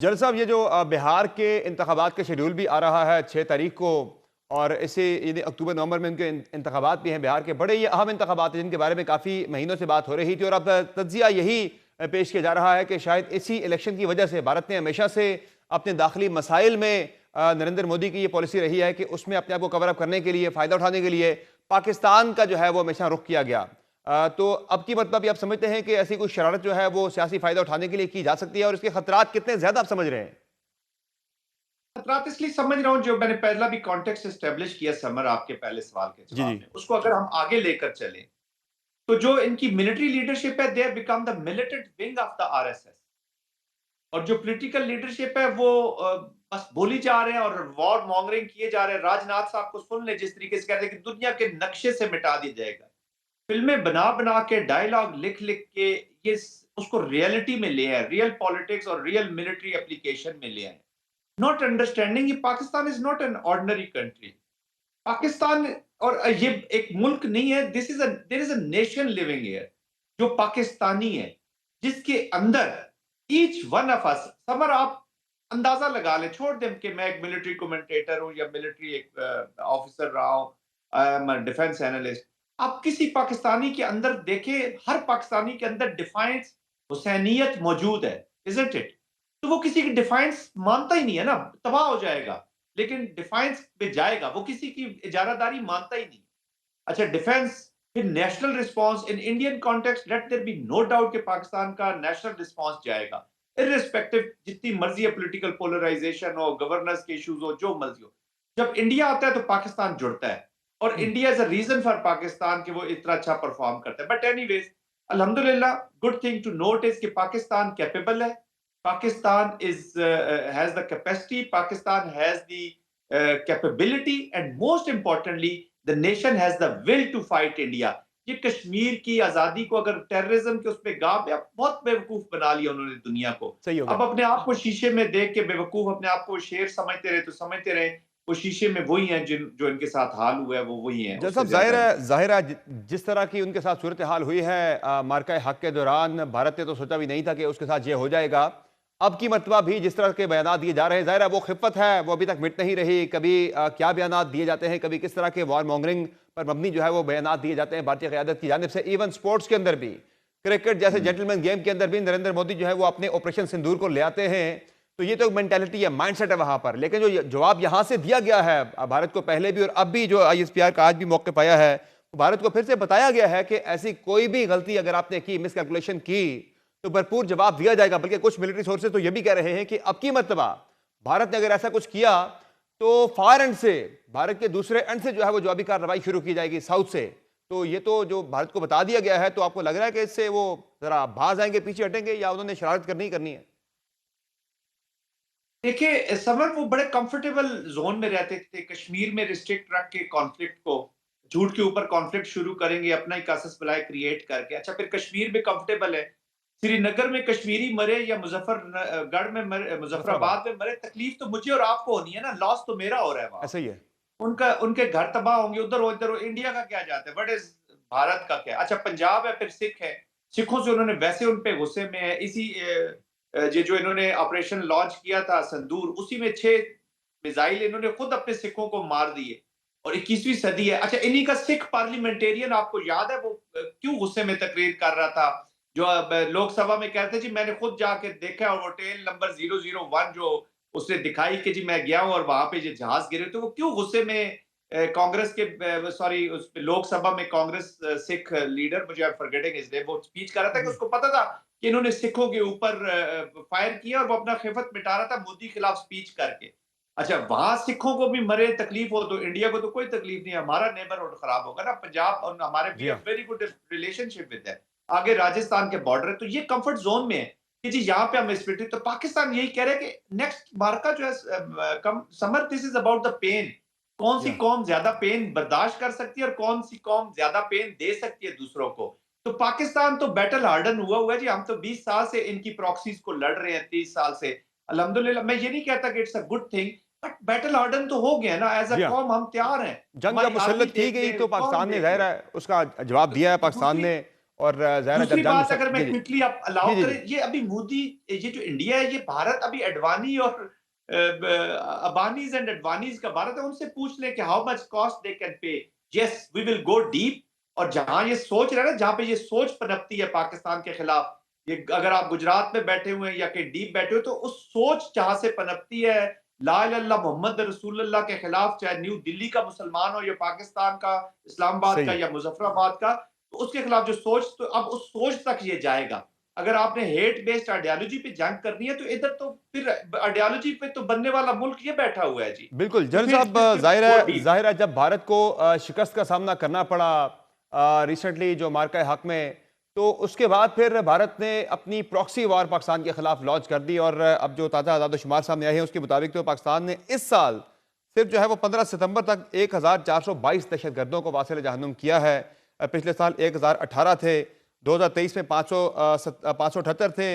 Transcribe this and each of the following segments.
जल साहब, ये जो बिहार के इंतखाबात का शेड्यूल भी आ रहा है 6 तारीख को, और इसे यानी अक्टूबर नवंबर में उनके इंतखाबात भी हैं बिहार के। बड़े ये अहम इंतखाबात हैं जिनके बारे में काफ़ी महीनों से बात हो रही थी, और अब तज्जिया यही पेश किया जा रहा है कि शायद इसी इलेक्शन की वजह से भारत ने हमेशा से अपने दाखिली मसाइल में नरेंद्र मोदी की ये पॉलिसी रही है कि उसमें अपने आप को कवर अप करने के लिए, फ़ायदा उठाने के लिए पाकिस्तान का जो है वो हमेशा रुख किया गया। तो अब की मतलब भी आप समझते हैं कि ऐसी कोई शरारत जो है वो सियासी फायदा उठाने के लिए की जा सकती है, और इसके खतरात कितने ज्यादा आप समझ रहे हैं? खतरात इसलिए समझ रहा हूं, जो मैंने पहला भी कॉन्टेक्स्ट एस्टेब्लिश किया समर आपके पहले सवाल के जी, जवाब जी। में, उसको अगर हम आगे लेकर चलें तो जो इनकी मिलिट्री लीडरशिप है, they have become the militant wing of the RSS. और जो पॉलिटिकल लीडरशिप है वो बस बोली जा रहे हैं और वॉर मॉन्गरिंग किए जा रहे हैं। राजनाथ साहब को सुन ले, जिस तरीके से कहते हैं कि दुनिया के नक्शे से मिटा दिया जाएगा। फिल्में बना बना के, डायलॉग लिख लिख के ये उसको रियलिटी में ले आए, रियल पॉलिटिक्स और रियल मिलिट्री एप्लीकेशन में ले आए। Not understanding Pakistan is not an ordinary country. Pakistan और ये एक मुल्क नहीं है, this is there is a nation living here जो पाकिस्तानी है, जिसके अंदर ईच वन ऑफ अस, समर आप अंदाजा लगा ले, छोड़ दें कि मैं एक मिलिट्री कमेंटेटर हूं या मिलिट्री एक ऑफिसर रहा हूं, आई एम डिफेंस एनालिस्ट। आप किसी पाकिस्तानी के अंदर देखें, हर पाकिस्तानी के अंदर डिफाइंस हुसैनियत मौजूद है, इजंट इट? तो वो किसी की डिफाइंस मानता ही नहीं है ना, तबाह हो जाएगा। लेकिन डिफेंस पे जाएगा, वो किसी की इजारादारी मानता ही नहीं। अच्छा, डिफेंस फिर national response in Indian context, let there be no doubt कि पाकिस्तान का नेशनल रिस्पांस जाएगा, इर्रिस्पेक्टिव जितनी मर्जी है पॉलिटिकल पोलराइजेशन हो, गवर्नेंस के इश्यूज हो, जो मर्जी हो। जब इंडिया आता है तो पाकिस्तान जुड़ता है, और हम्म। India is a reason for Pakistan कि वो इतना अच्छा परफॉर्म करता है। बट एनीवेज, अल्हम्दुलिल्लाह, good thing to note is कि पाकिस्तान कैपेबल है। Pakistan is has the capacity. Pakistan has the capability, and most importantly, the nation has the will to fight India. ये कश्मीर की आजादी को अगर टेररिज्म के उस पे गाप, बहुत बेवकूफ बना लिया उन्होंने दुनिया को। सही हो गया। अब अपने आप को शीशे में देख के बेवकूफ अपने आप को शेर समझते रहे तो समझते रहे, वो शीशे में वही हैं जिन जो इनके साथ हाल हुआ है, वो वही हैं, जज उससे साहब, ज्यादा नहीं। जाहिर है जिस तरह की उनके साथ सूरत हाल हुई है मार्का हक के दौरान, भारत ने तो सोचा भी नहीं था कि उसके साथ ये हो जाएगा। अब की मरतबा भी जिस तरह के बयान दिए जा रहे हैं, जाहिर है वो खिफ़त है, वो अभी तक मिट नहीं रही। कभी क्या बयान दिए जाते हैं, कभी किस तरह के वॉर मॉन्गरिंग पर मबनी जो है वो बयान दिए जाते हैं भारतीय क़यादत की जानिब से। इवन स्पोर्ट्स के अंदर भी, क्रिकेट जैसे हम्म। जेंटलमैन गेम के अंदर भी नरेंद्र मोदी जो है वो अपने ऑपरेशन सिंदूर को ले आते हैं। तो ये तो मेंटालिटी है, माइंडसेट है वहां पर। लेकिन जो जवाब यहां से दिया गया है भारत को पहले भी और अब भी, जो ISPR का आज भी मौके पाया है, तो भारत को फिर से बताया गया है कि ऐसी कोई भी गलती अगर आपने की, मिसकैलकुलेशन की, तो भरपूर जवाब दिया जाएगा। बल्कि कुछ मिलिट्री सोर्सेज तो ये भी कह रहे हैं कि अब की मर्तबा भारत ने अगर ऐसा कुछ किया तो फायर एंड से, भारत के दूसरे एंड से जो है वो जवाबी कार्रवाई शुरू की जाएगी, साउथ से। तो ये तो जो भारत को बता दिया गया है, तो आपको लग रहा है कि इससे वो जरा भाग आएंगे, पीछे हटेंगे, या उन्होंने शरारत करनी ही करनी है? देखिए समर, वो बड़े कंफर्टेबल जोन में रहते थे, कश्मीर में रिस्ट्रिक्ट रख के कॉन्फ्लिक्ट को, झूठ के ऊपर कॉन्फ्लिक्ट शुरू करेंगे अपना ही कासस बलाए क्रिएट करके। अच्छा, फिर कश्मीर में कंफर्टेबल है, श्रीनगर में कश्मीरी मरे या मुजफ्फरगढ़ में मरे, मुजफ्फराबाद। मुजफ्फराबाद में मरे, तकलीफ तो मुझे और आपको होनी है ना, लॉस तो मेरा हो रहा है वहां ऐसा ही पे। है। उनका उनके घर तबाह होंगे, उधर उधर इंडिया का क्या जाता है, व्हाट इज भारत का क्या? अच्छा, पंजाब है, फिर सिख है, सिखों से उन्होंने वैसे उन पे गुस्से में है। इसी ये जो इन्होंने ऑपरेशन लॉन्च किया था संदूर, उसी में 6 मिसाइल इन्होंने खुद अपने सिखों को मार दिए, और 21वीं सदी है। अच्छा, इन्हीं का सिख पार्लियामेंटेरियन आपको याद है वो क्यों गुस्से में तकरीर कर रहा था, जो लोकसभा में कह रहे थे जी मैंने खुद जाके देखा, और वो टेल नंबर 001 जो उसने दिखाई कि जी मैं गया हूं और वहां पे ये जहाज गिरे, तो वो क्यों गुस्से में कांग्रेस के सॉरी उस लोकसभा में कांग्रेस सिख लीडर, मुझे I am forgetting his name, वो स्पीच कर रहा था कि हम्म। उसको पता था कि इन्होंने सिखों के ऊपर फायर किया, और वो अपना खिफत मिटा रहा था मोदी के खिलाफ स्पीच करके। अच्छा, वहां सिखों को भी मरे, तकलीफ हो, तो इंडिया को तो कोई तकलीफ नहीं है, हमारा नेबरहुड खराब होगा ना पंजाब, और हमारे वी जी हैव हाँ। Very good relationship with that. आगे राजस्थान के बॉर्डर है, तो ये कंफर्ट जोन में है कि जी यहाँ पे हम स्प्लिट। तो पाकिस्तान यही कह रहे हैं कि नेक्स्ट मार्का जो है come summer, this is about the pen. कौन जी सी हाँ। कौम ज्यादा पेन बर्दाश्त कर सकती है और कौन सी कौम ज्यादा पेन दे सकती है दूसरों को। तो पाकिस्तान तो बैटल हार्डन हुआ है जी, हम तो 20 साल से इनकी प्रॉक्सीज को लड़ रहे हैं, 30 साल से। अल्हम्दुलिल्लाह, मैं ये नहीं कहता कि it's a good thing, but battle harden तो हो गया ना, एज अ जी हाँ। कौम हम तैयार हैं। जंग जब हमारी आर्मी मुसल्लत की देख गई ले, तो कौन पाकिस्तान ने, देख जाहिर ले। है, उसका जवाब तो दिया है पाकिस्तान दूसरी ने। और ज़ाहिर है जब दूसरी जंग बात अगर मैं जी, जी। क्विकली आप जी, अलाउ जी, जी। करें, ये अभी मोदी, ये जो इंडिया है, ये भारत अभी एडवानी और अबानीज एंड एडवानीज का भारत है, उनसे पूछ लें कि how much cost they can pay. Yes we will go deep. और जहां ये सोच रहे हैं ना, जहां पे ये सोच पनपती है पाकिस्तान के खिलाफ, ये अगर आप गुजरात में बैठे हुए हैं या कहीं डीप बैठे हो, तो उस सोच जहां से पनपती है ला इलाहा इल्लल्लाह मोहम्मद रसूलुल्लाह के खिलाफ, चाहे न्यू दिल्ली का मुसलमान हो या पाकिस्तान का, इस्लामाबाद सही का है। या मुजफ्फराबाद का, तो उसके खिलाफ जो सोच, तो अब उस सोच तक ये जाएगा। अगर आपने हेट बेस्ड आइडियोलॉजी पे जंग करनी है, तो इधर तो फिर आइडियोलॉजी पे तो बनने वाला मुल्क ये बैठा हुआ है जी। बिल्कुल, तो जनरल फिर साहब दिस विल गो डीप। ज़ाहिर है जब भारत को शिकस्त का सामना करना पड़ा रिसेंटली जो मार्का हक में, तो उसके बाद फिर भारत ने अपनी प्रॉक्सी वॉर पाकिस्तान के खिलाफ लॉन्च कर दी और अब जो ताज़ा आदाद-ओ-शुमार सामने आए हैं उसके मुताबिक तो पाकिस्तान ने इस साल सिर्फ जो है वो 15 सितंबर तक 1422 दहशतगर्दों को वासिल जहन्नुम किया है। पिछले साल 1018 थे, 2023 में 578 थे,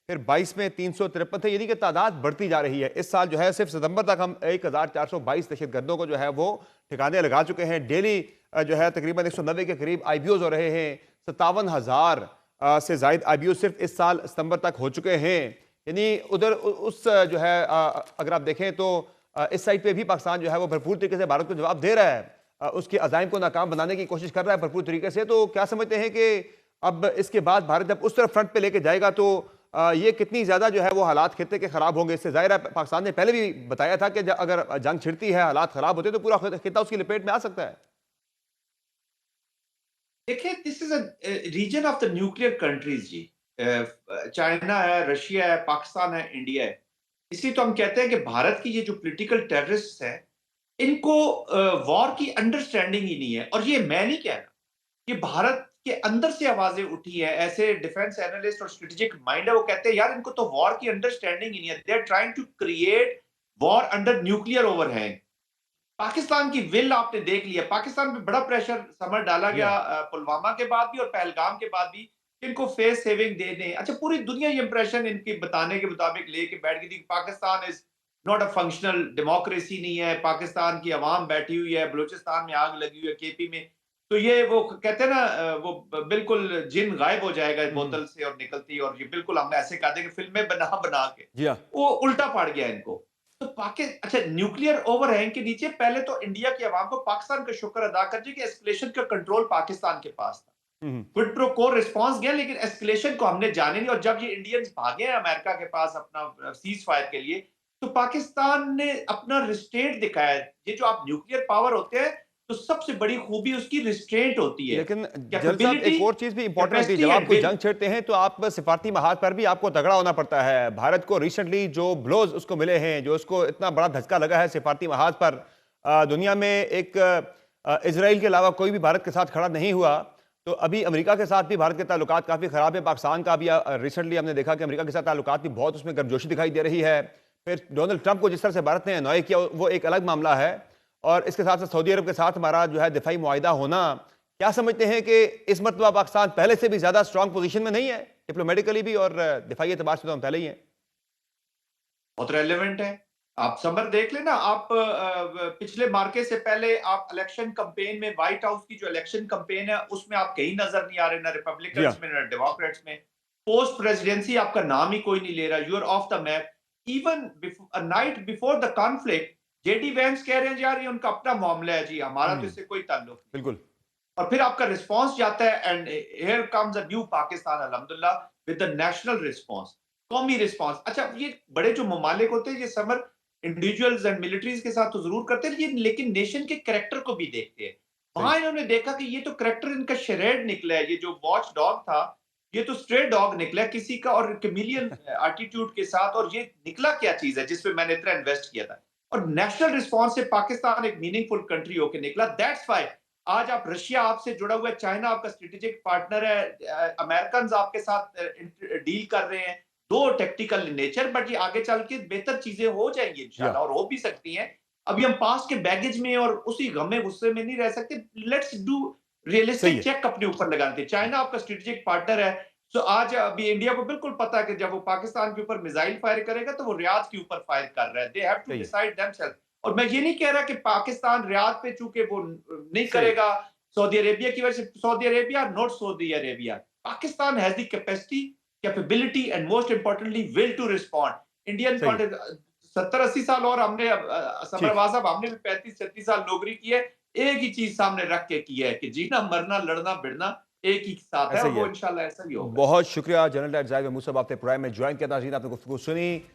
फिर 22 में 353 थे, यानी कि तादाद बढ़ती जा रही है। इस साल जो है सिर्फ सितंबर तक हम 1422 दहशतगर्दों को जो है वो ठिकाने लगा चुके हैं। डेली जो है तकरीबन 190 के करीब आईबीओज हो रहे हैं। 57,000 से जायद आईबीओ सिर्फ इस साल सितंबर तक हो चुके हैं। यानी उधर उस जो है अगर आप देखें तो इस साइड पे भी पाकिस्तान जो है वो भरपूर तरीके से भारत को जवाब दे रहा है। उसके अज़ाइम को नाकाम बनाने की कोशिश कर रहा है भरपूर तरीके से। तो क्या समझते हैं कि अब इसके बाद भारत जब उस तरफ फ्रंट पे लेके जाएगा तो ये कितनी ज़्यादा जो है वो हालात खित्ते के ख़राब होंगे? इससे ज़ाहिर है पाकिस्तान ने पहले भी बताया था कि अगर जंग छिड़ती है, हालात ख़राब होते हैं, तो पूरा खित्ता उसकी लपेट में आ सकता है। देखिए, this is a region of the nuclear countries जी। चाइना है, रशिया है, पाकिस्तान है, इंडिया है। इसलिए तो हम कहते हैं कि भारत की ये जो पॉलिटिकल टेररिस्ट है, इनको वॉर की अंडरस्टैंडिंग ही नहीं है। और ये मैं नहीं कह रहा, ये भारत के अंदर से आवाजें उठी है। ऐसे डिफेंस एनालिस्ट और स्ट्रेटेजिक माइंड है, वो कहते हैं यार इनको तो वॉर की अंडरस्टैंडिंग ही नहीं है। They are trying to create war under nuclear overhang. Pakistan की विल आपने देख लिया, पाकिस्तान पे बड़ा प्रेशर समर डाला जी गया हाँ। पुलवामा के बाद भी और पहलगाम के बाद भी, इनको फेस सेविंग दे दें। अच्छा, पूरी दुनिया ये इंप्रेशन इनके बताने के मुताबिक लेके बैठ गई थी, Pakistan is not a functional democracy, नहीं है, पाकिस्तान की आवाम बैठी हुई है, बलूचिस्तान में आग लगी हुई है, केपी में। तो ये वो कहते हैं ना, वो बिल्कुल जिन गायब हो जाएगा इस हुँ। बोतल से और निकलती, और ये बिल्कुल हम ऐसे कह देंगे फिल्में बना बना के। जी हाँ। वो उल्टा पड़ गया इनको। तो अच्छा, न्यूक्लियर ओवरहैंग के नीचे पहले तो इंडिया की आवाम को पाकिस्तान का शुक्र अदा करनी कि एस्केलेशन का कंट्रोल पाकिस्तान के पास था। हुँ, हुँ। क्विड प्रो को रिस्पांस गया, लेकिन एस्केलेशन को हमने जाने नहीं। और जब ये इंडियंस भागे हैं अमेरिका के पास अपना सीज फायर के लिए, तो पाकिस्तान ने अपना रिस्ट्रेंट दिखाया है। ये जो आप न्यूक्लियर पावर होते हैं, तो सबसे बड़ी खूबी उसकी रिस्ट्रेंट होती है। लेकिन जनरल साहब कैपेबिलिटी, एक और चीज़ भी इंपॉर्टेंट होती है, कैपेसिटी जब आप एंड कोई विल। जंग छेड़ते हैं तो आप सिफारती महाज पर भी आपको तगड़ा होना पड़ता है। भारत को रिसेंटली जो ब्लोज उसको मिले हैं, जो उसको इतना बड़ा धक्का लगा है सिफारती महाज पर, दुनिया में एक इजराइल के अलावा कोई भी भारत के साथ खड़ा नहीं हुआ। तो अभी अमेरिका के साथ भी भारत के ताल्लुकात काफ़ी ख़राब है। पाकिस्तान का भी रिसेंटली हमने देखा कि अमेरिका के साथ ताल्लुकात भी बहुत उसमें गर्मजोशी दिखाई दे रही है। फिर डोनाल्ड ट्रंप को जिस तरह से भारत ने अनॉय किया वो एक अलग मामला है। और इसके साथ साथ सऊदी अरब के साथ हमारा जो है दिफाई मुआहिदा होना, क्या समझते हैं कि इस मरतबा पाकिस्तान पहले से भी ज़्यादा स्ट्रांग पोजीशन में नहीं है डिप्लोमेटिकली भी और दिफाई एतबार से तो हम पहले ही हैं? बहुत रेलेवेंट है। आप समर देख लेना, आप पिछले मार्के से पहले आप इलेक्शन कैंपेन में, व्हाइट हाउस की जो इलेक्शन कैंपेन है उसमें आप कहीं नजर नहीं आ रहे, ना जी हाँ। रिपब्लिकन्स में ना डेमोक्रेट्स में। पोस्ट प्रेसिडेंसी आपका नाम ही कोई नहीं ले रहा, you are off the map. Even a night before the conflict, JD Vance कह रहे हैं यार ये उनका अपना मामला है जी, हमारा तो इससे कोई ताल्लुक नहीं। बिल्कुल। और फिर आपका रिस्पांस जाता है, and here comes a new Pakistan अल्हम्दुलिल्लाह विद द नेशनल रिस्पांस, कौमी रिस्पांस। अच्छा, ये बड़े जो ममालिक होते हैं, ये समर इंडिविजुअल्स एंड मिलिट्रीज के साथ तो जरूर करते हैं, लेकिन नेशन के कैरेक्टर को भी देखते हैं। सही। वहां इन्होंने देखा कि ये तो कैरेक्टर इनका शरेड निकला है, ये जो वॉच डॉग था, ये तो स्ट्रे डॉग निकला है किसी का, और कमिलियन एटीट्यूड के साथ। और ये निकला क्या चीज है जिसपे मैंने इतना इन्वेस्ट किया था। और नेशनल रिस्पांस से पाकिस्तान एक मीनिंगफुल कंट्री होकर निकला। दैट्स व्हाई आज आप, रशिया आपसे जुड़ा हुआ है, चाइना आपका स्ट्रेटेजिक पार्टनर है, अमेरिकन आपके साथ डील कर रहे हैं, दो टेक्टिकल नेचर, बट ये आगे चल के बेहतर चीजें हो जाएंगी या इंशाल्लाह, और हो भी सकती हैं। अभी हम पास के बैगेज में और उसी गमे गुस्से में नहीं रह सकते। लेट्स डू सही रियलिस्टिक है। चेक अपने ऊपर लगाते हैं। चाइना आपका स्ट्रेटेजिक पार्टनर है। सो आज अभी इंडिया को बिल्कुल पता है कि जब वो पाकिस्तान के ऊपर मिसाइल फायर करेगा, तो वो रियाद के ऊपर फायर कर रहा है। दे हैव टू सही है। Decide themselves. और मैं ये नहीं कह रहा कि पाकिस्तान रियाद पे चूंकि वो नहीं सही है। करेगा, सऊदी अरेबिया की वजह से, Saudi Arabia not Saudi Arabia, Pakistan has the capacity, capability, and most importantly, will to respond. Indian सही है। 70-80 साल और हमने ठीक। समरवा साहब हमने भी 35-36 साल नौकरी की है। एक ही चीज सामने रख के की है कि जीना मरना लड़ना भिड़ना एक ही साथ है ऐसा और ही वो है। इंशाल्लाह ऐसा ही होगा। बहुत शुक्रिया जनरल डायर जाहिद महमूद साहब, आपने प्रोग्राम में ज्वाइन किया। नाज़रीन, आपने गुफ्तगू सुनी।